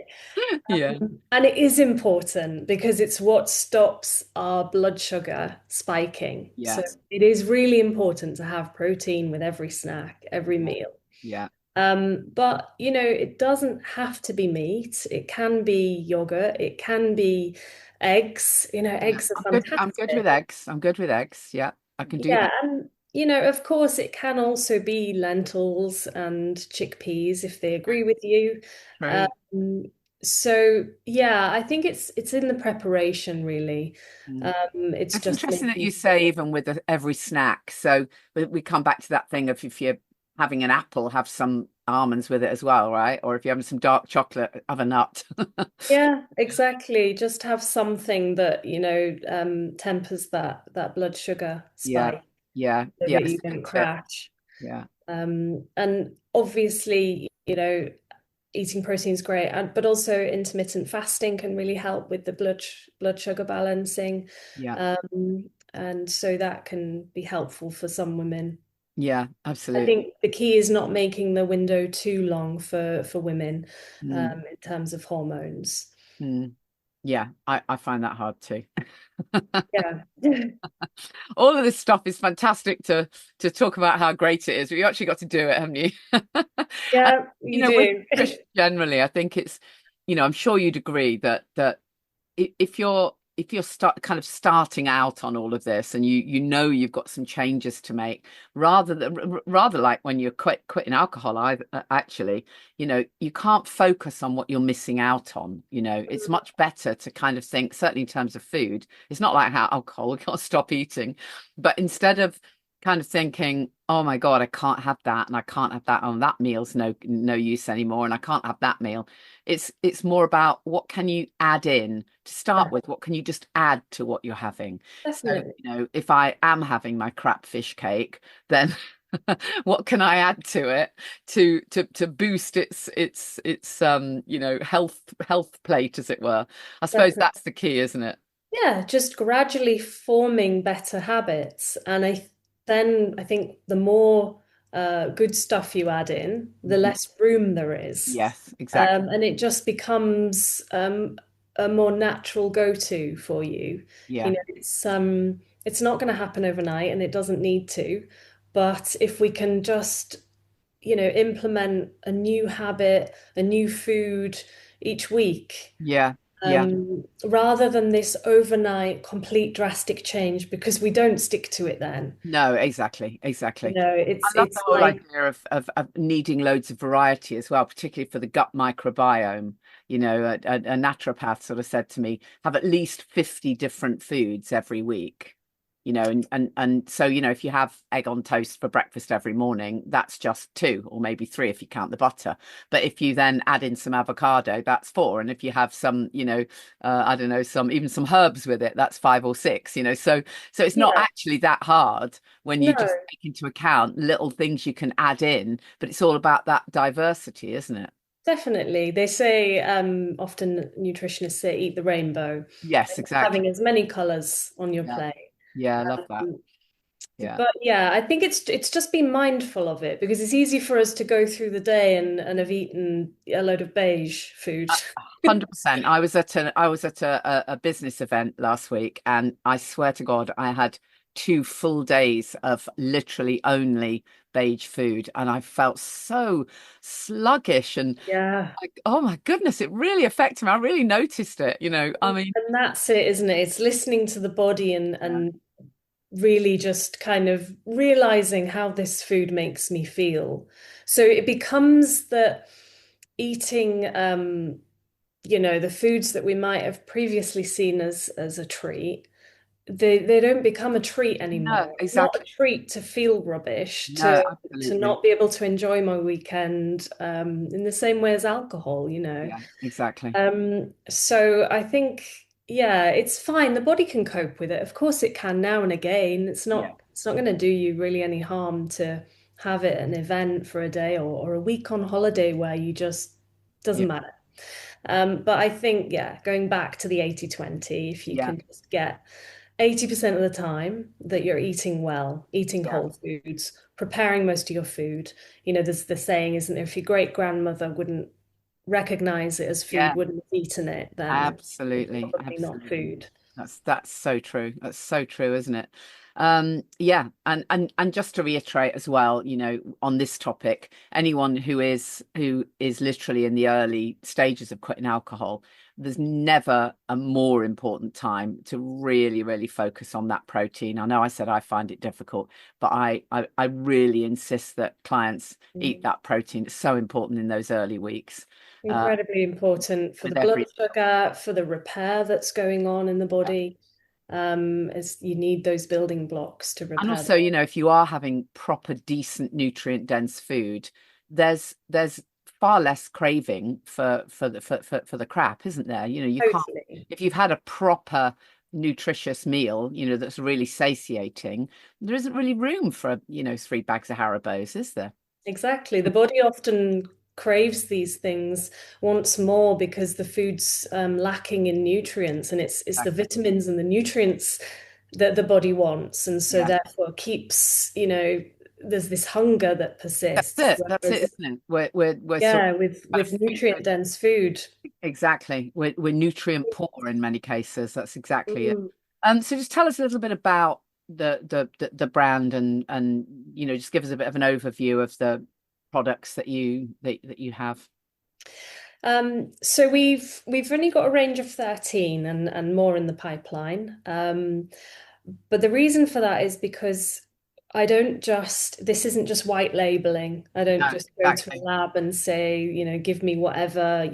Yeah, And it is important because it's what stops our blood sugar spiking. So yes, it is really important to have protein with every snack, every yeah, meal. yeah. But it doesn't have to be meat. It can be yogurt. It can be eggs. Yeah, Eggs are I'm good fantastic. with eggs. I'm good with eggs. Yeah, I can do Yeah, that. and of course, it can also be lentils and chickpeas if they agree with you. True. Um, so yeah, I think it's in the preparation really. Mm. It's It's just interesting that making you say even with every snack. So we come back to that thing of if you're having an apple, have some almonds with it as well, right? Or if you're having some dark chocolate, have a nut. Yeah, exactly. Just have something that, tempers that blood sugar Yeah, spike yeah, so yeah. that It's you a good don't tip. crash. Yeah, And obviously, eating protein is great, but also intermittent fasting can really help with the blood sugar balancing. yeah, And so that can be helpful for some women. yeah. I Absolutely. think the key is not making the window too long for women Mm, in terms of hormones. mm. Yeah, I find that hard too. Yeah. All of this stuff is fantastic to talk about how great it is, but you actually got to do it, haven't you? And, Yeah, you with do. nutrition generally, I think it's, I'm sure you'd agree that if you're starting out on all of this and you know you've got some changes to make rather like when you're quitting alcohol actually you can't focus on what you're missing out on. It's much better to kind of think, certainly in terms of food, it's not like how alcohol we can't stop eating, but instead of kind of thinking, oh my God, I can't have that and I can't have that, and that meal's no use anymore and I can't have that meal. It's more about what can you add in to start with? What can you just add to what you're having? So, Definitely. if I am having my crap fish cake, then what can I add to it to boost its health plate, as it were? I suppose Definitely. that's the key, isn't it? Yeah, just gradually forming better habits. And then I think the more good stuff you add in, the Mhm. less room there is. Yes, exactly. And it just becomes a more natural go-to for you. Yeah, It's not going to happen overnight and it doesn't need to. But if we can just, implement a new habit, a new food each week, yeah, yeah. rather than this overnight complete drastic change, because we don't stick to it then. No, exactly, exactly. I love the It's whole like idea of needing loads of variety as well, particularly for the gut microbiome. A naturopath sort of said to me, have at least 50 different foods every week. And so, if you have egg on toast for breakfast every morning, that's just two or maybe three if you count the butter. But if you then add in some avocado, that's four. And if you have some, I don't know, even some herbs with it, that's five or six, so it's not yeah, actually that hard when you no, just take into account little things you can add in, but it's all about that diversity, isn't it? definitely. They say often nutritionists say eat the rainbow, Yes, exactly. having as many colors on your Yeah. plate. Yeah, I love that. Yeah. But yeah, I think it's just being mindful of it because it's easy for us to go through the day and have eaten a load of beige food. 100%. I was at a business event last week, and I swear to God, I had 2 full days of literally only beige food, and I felt so sluggish and Yeah. like, oh my goodness, it really affected me. I really noticed it, I mean, And that's it, isn't it? It's listening to the body yeah, and really just kind of realizing how this food makes me feel. So it becomes that eating the foods that we might have previously seen as a treat, they don't become a treat no, anymore. It's not a exactly. treat to feel rubbish, No, to absolutely. not be able to enjoy my weekend, in the same way as alcohol, Yeah, exactly. So I think, yeah, it's fine. The body can cope with it. Of course it can now and again. Yeah, It's not going to do you really any harm to have it an event for a day or a week on holiday where you just yeah, doesn't matter. But I think, yeah, going back to the 80/20, if you yeah, can just get 80% of the time that you're eating well, eating yeah, whole foods, preparing most of your food. There's the saying, isn't there? If your great grandmother wouldn't recognize it as food, yeah. wouldn't have eaten it, then it's Absolutely, probably not absolutely. food. That's so true. That's so true, isn't it? Yeah, and just to reiterate as well, on this topic, anyone who is literally in the early stages of quitting alcohol, there's never a more important time to really, really focus on that protein. I know I said I find it difficult, but I really insist that clients eat Mm. that protein. It's so important in those early weeks. Uh, Incredibly important for the with blood every sugar, for the repair that's going on in the body. As you need those building blocks to And repair the also, if you are having proper, decent, nutrient-dense food, there's far less craving for the crap, isn't there? You can't totally. if you've had a proper nutritious meal, that's really satiating, there isn't really room for, 3 bags of Haribos, is there? Exactly. The body often craves these things, wants more because the food's lacking in nutrients, and it's the Exactly. vitamins and the nutrients that the body wants, and so Yeah. therefore keeps, there's this hunger that That's persists. it. That's it, Whereas, isn't it? We're sort yeah, of with nutrient dense food. exactly. We're nutrient poor in many cases. That's exactly it. Mm. So just tell us a little bit about the brand and just give us a bit of an overview of the products that you have. So we've only got a range of 13 and more in the pipeline. But the reason for that is because this isn't just white labeling. I don't No, just go to a exactly. lab and say, give me whatever,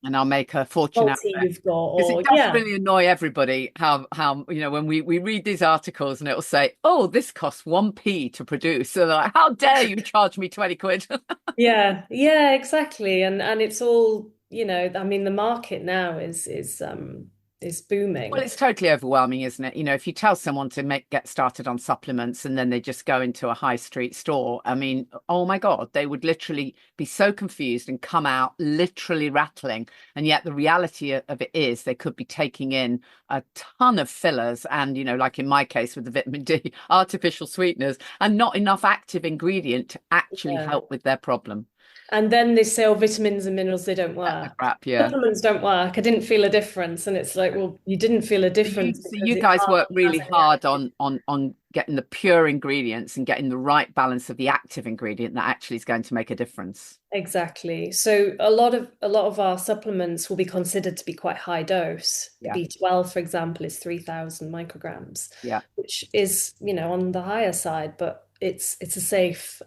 And I'll make a fortune out faulty of it. you've got, Because or it does yeah, really annoy everybody how when we read these articles and it'll say, oh, this costs 1p to produce. So they're like, how dare you charge me 20 quid? yeah, exactly. And it's all, I mean, the market now is Well, booming. it's totally overwhelming, isn't it? If you tell someone to get started on supplements and then they just go into a high street store, I mean, oh my God, they would literally be so confused and come out literally rattling. And yet the reality of it is they could be taking in a ton of fillers and, like in my case with the vitamin D, artificial sweeteners and not enough active ingredient to actually Yeah. help with their problem. And then they say, oh, vitamins and minerals, they don't That's the work. crap, yeah. Supplements don't work. I didn't feel a difference. And it's like, well, you didn't feel a So you, difference so because you it guys work hardly has really any hard active. on getting the pure ingredients and getting the right balance of the active ingredient that actually is going to make a difference. Exactly. So a lot of our supplements will be considered to be quite high dose. The Yeah, B12, for example, is 3,000 micrograms, yeah, which is, on the higher side, but it's a safe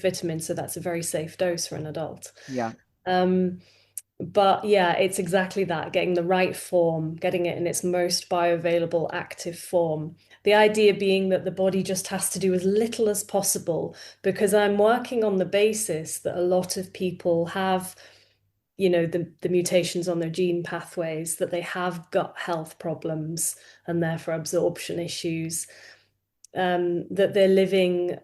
vitamin, so that's a very safe dose for an adult. yeah, Um, But yeah, it's exactly that, getting the right form, getting it in its most bioavailable active form. The idea being that the body just has to do as little as possible because I'm working on the basis that a lot of people have, the mutations on their gene pathways, that they have gut health problems and therefore absorption issues, that they're living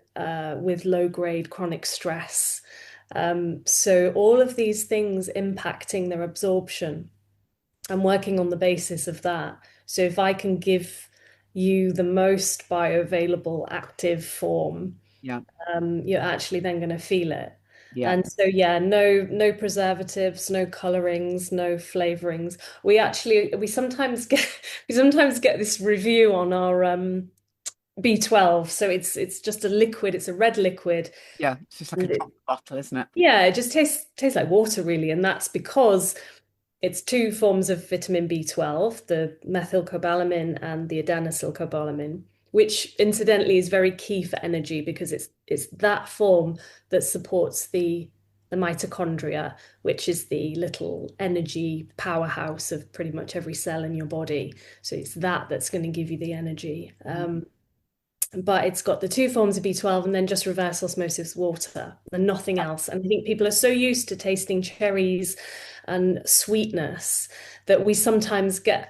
with low-grade chronic stress. So all of these things impacting their absorption. I'm working on the basis of that. So if I can give you the most bioavailable active form, Yeah. you're actually then going to feel it. Yeah. And so, yeah, no preservatives, no colorings, no flavorings. We sometimes get we sometimes get this review on our B12. So it's just a liquid. It's a red liquid. Yeah. It's just like a And drop bottle, isn't it? yeah, it just tastes like water, really. And that's because it's two forms of vitamin B12, the methylcobalamin and the adenosylcobalamin, which incidentally is very key for energy because it's that form that supports the mitochondria, which is the little energy powerhouse of pretty much every cell in your body. So it's that that's going to give you the energy. But it's got the two forms of B12 and then just reverse osmosis water and nothing else. And I think people are so used to tasting cherries and sweetness that we sometimes get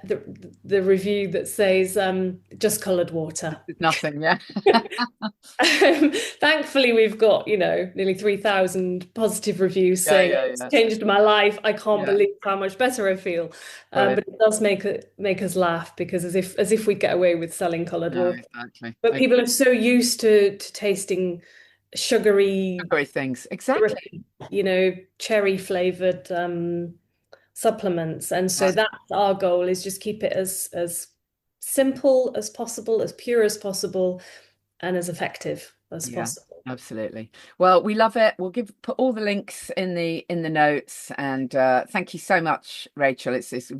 the review that says just colored water. There's nothing. Yeah. Thankfully, we've got, nearly 3,000 positive reviews Yeah. saying Yeah. it's Yeah. changed my life. I can't Yeah. believe how much better I feel. But Brilliant. it does make us laugh because as if we'd get away with selling colored No, water. exactly. But people are so used to tasting sugary, Sugary things. Exactly. syrupy, cherry flavored supplements. And so Yeah. that's our goal is just keep it as simple as possible, as pure as possible, and as effective as Yeah, possible. absolutely. Well, we love it. We'll put all the links in the notes, and thank you so much, Rachel. It's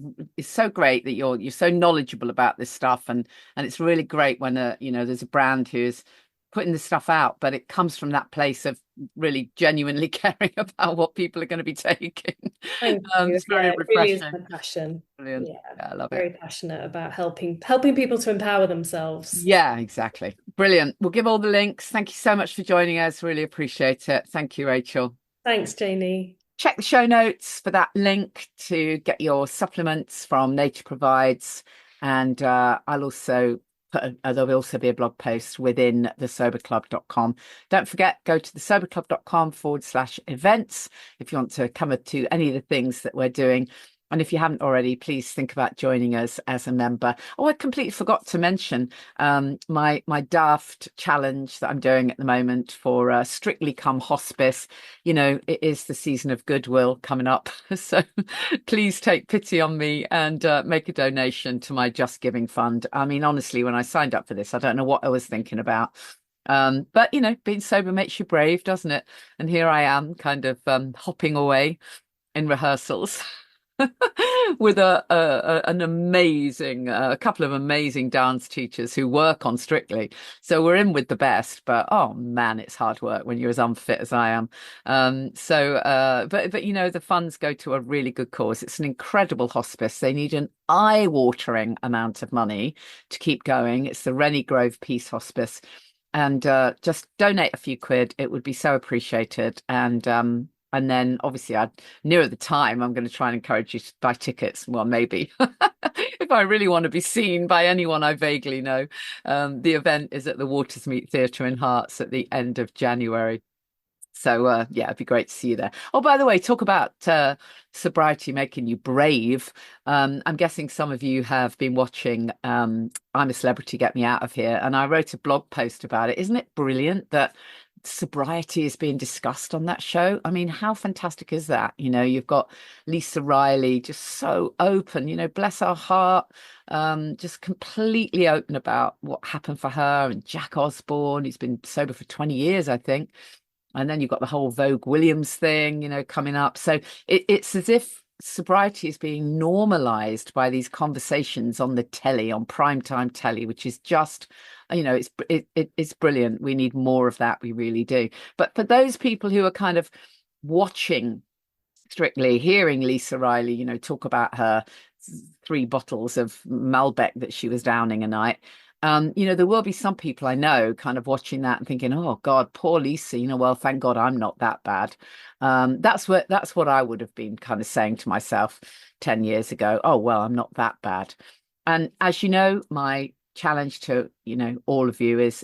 so great that you're so knowledgeable about this stuff, and it's really great when there's a brand who's putting this stuff out, but it comes from that place of really genuinely caring about what people are going to be taking. Thank you. It's Yeah, very it really is refreshing. my passion. Brilliant. Yeah, Yeah, I love it. very passionate about helping people to empower themselves. Yeah, exactly. Brilliant. We'll give all the links. Thank you so much for joining us. Really appreciate it. Thank you, Rachel. Thanks, Janie. Check the show notes for that link to get your supplements from Nature Provides. And I'll also there'll also be a blog post within thesoberclub.com. Don't forget, go to thesoberclub.com/events if you want to come to any of the things that we're doing. And if you haven't already, please think about joining us as a member. Oh, I completely forgot to mention my daft challenge that I'm doing at the moment for Strictly Come Hospice. It is the season of goodwill coming up. So please take pity on me and make a donation to my Just Giving Fund. I mean, honestly, when I signed up for this, I don't know what I was thinking about. But being sober makes you brave, doesn't it? And here I am kind of hopping away in rehearsals with an amazing a couple of amazing dance teachers who work on Strictly. So we're in with the best, but oh man, it's hard work when you're as unfit as I am. But the funds go to a really good cause. It's an incredible hospice. They need an eye-watering amount of money to keep going. It's the Rennie Grove Peace Hospice. And just donate a few quid. It would be so appreciated. And then obviously nearer the time, I'm going to try and encourage you to buy tickets. Well, maybe if I really want to be seen by anyone I vaguely know. The event is at the Watersmeet Theatre in Hearts at the end of January. So yeah, it'd be great to see you there. Oh, by the way, talk about sobriety making you brave. I'm guessing some of you have been watching I'm a Celebrity, Get Me Out of Here, and I wrote a blog post about it. Isn't it brilliant that sobriety is being discussed on that show? I mean, how fantastic is that? You've got Lisa Riley just so open, bless her heart, just completely open about what happened for her, and Jack Osborne, who's been sober for 20 years, I think. And then you've got the whole Vogue Williams thing, coming up. So it's as if sobriety is being normalized by these conversations on the telly, on primetime telly, which is just, it's brilliant. We need more of that. We really do. But for those people who are kind of watching Strictly, hearing Lisa Riley, talk about her 3 bottles of Malbec that she was downing a night. There will be some people I know kind of watching that and thinking, oh God, poor Lisa, well, thank God I'm not that bad. That's what I would have been kind of saying to myself 10 years ago. Oh, well, I'm not that bad. And as you know, my challenge to, all of you is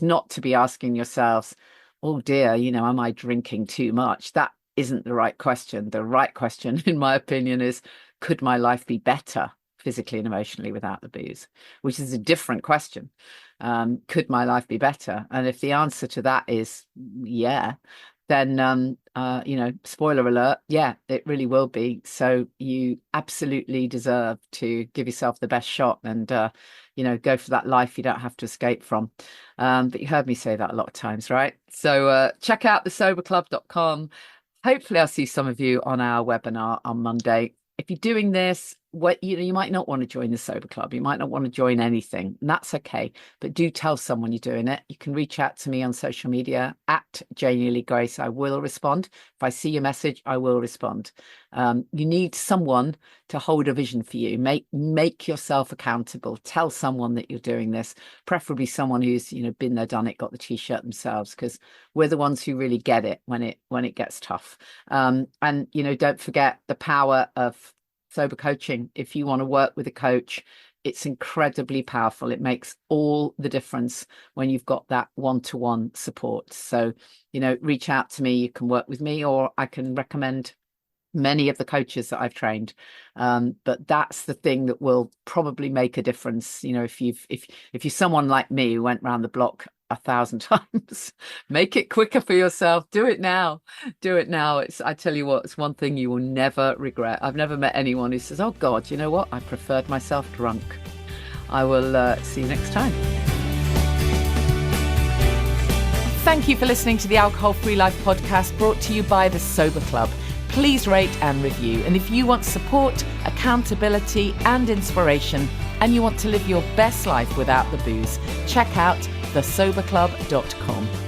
not to be asking yourselves, oh dear, am I drinking too much? That isn't the right question. The right question, in my opinion, is could my life be better? physically and emotionally without the booze? Which is a different question. Could my life be better? And if the answer to that is yeah, then spoiler alert, yeah, it really will be. So you absolutely deserve to give yourself the best shot and go for that life you don't have to escape from. But you heard me say that a lot of times, right? So check out thesoberclub.com. Hopefully I'll see some of you on our webinar on Monday. If you're doing this, you might not want to join the Sober Club. You might not want to join anything, and that's okay. But do tell someone you're doing it. You can reach out to me on social media at Janey Lee Grace. I will respond. If I see your message, I will respond. You need someone to hold a vision for you. Make yourself accountable. Tell someone that you're doing this, preferably someone who's been there, done it, got the t-shirt themselves, because we're the ones who really get it when it gets tough. And don't forget the power of sober coaching. If you want to work with a coach, it's incredibly powerful. It makes all the difference when you've got that one-to-one support. So, reach out to me. You can work with me, or I can recommend many of the coaches that I've trained. But that's the thing that will probably make a difference. If you're someone like me who went around the block 1,000 times, make it quicker for yourself. Do it now. I tell you what, it's one thing you will never regret. I've never met anyone who says, oh God, you know what, I preferred myself drunk. I will see you next time. Thank you for listening to the Alcohol Free Life podcast, brought to you by the Sober Club. Please rate and review. And if you want support, accountability and inspiration, and you want to live your best life without the booze, check out thesoberclub.com.